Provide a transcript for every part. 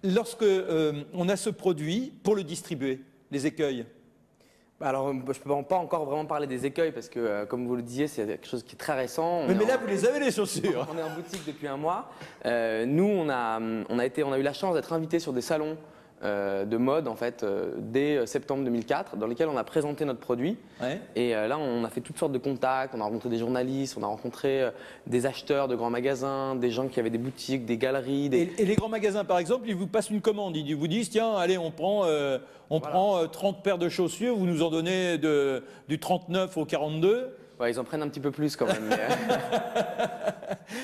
lorsque on a ce produit pour le distribuer, les écueils? Alors, je ne peux pas encore vraiment parler des écueils parce que, comme vous le disiez, c'est quelque chose qui est très récent. Mais là, vous les avez, les chaussures. On est en boutique depuis un mois. Nous, on a eu la chance d'être invités sur des salons de mode en fait dès septembre 2004 dans lesquels on a présenté notre produit. Ouais. Et là, on a fait toutes sortes de contacts. On a rencontré des journalistes, on a rencontré des acheteurs de grands magasins, des gens qui avaient des boutiques, des galeries. Et les grands magasins, par exemple, ils vous passent une commande. Ils vous disent, tiens, allez, on prend 30 paires de chaussures, vous nous en donnez du 39 au 42. Ouais, ils en prennent un petit peu plus quand même.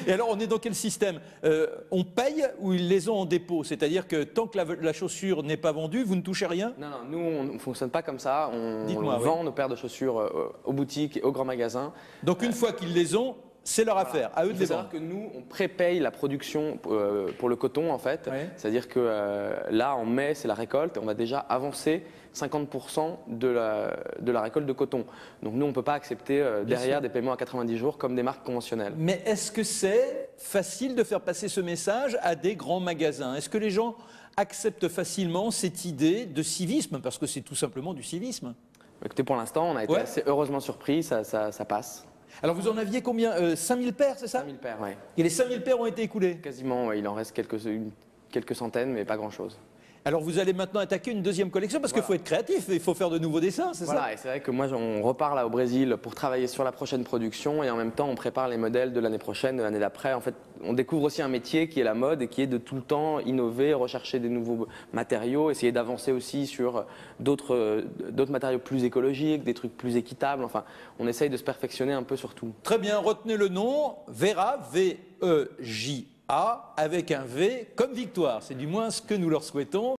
Et alors, on est dans quel système? On paye ou ils les ont en dépôt? C'est-à-dire que tant que la chaussure n'est pas vendue, vous ne touchez rien? Non, nous, on ne fonctionne pas comme ça. On vend nos paires de chaussures aux boutiques et aux grands magasins. Donc, une fois qu'ils les ont, c'est leur affaire, à eux de les vendre. Il faut savoir que nous, on prépaye la production pour le coton, en fait. Ouais. C'est-à-dire que là, en mai, c'est la récolte. On va déjà avancer 50% de la récolte de coton. Donc nous, on ne peut pas accepter derrière des paiements à 90 jours comme des marques conventionnelles. Mais est-ce que c'est facile de faire passer ce message à des grands magasins? Est-ce que les gens acceptent facilement cette idée de civisme? Parce que c'est tout simplement du civisme. Écoutez, pour l'instant, on a été assez heureusement surpris, ça passe. Alors vous en aviez combien? 5000 paires, c'est ça? 5000 paires, oui. Et les 5000 paires ont été écoulées? Quasiment, ouais, il en reste quelques centaines, mais pas grand-chose. Alors vous allez maintenant attaquer une deuxième collection parce qu'il faut être créatif, il faut faire de nouveaux dessins, c'est ça? Voilà, et c'est vrai que moi on repart là au Brésil pour travailler sur la prochaine production et en même temps on prépare les modèles de l'année prochaine, de l'année d'après. En fait, on découvre aussi un métier qui est la mode et qui est de tout le temps innover, rechercher des nouveaux matériaux, essayer d'avancer aussi sur d'autres matériaux plus écologiques, des trucs plus équitables. Enfin, on essaye de se perfectionner un peu sur tout. Très bien, retenez le nom, Vera, V-E-J-A, avec un V comme victoire. C'est du moins ce que nous leur souhaitons.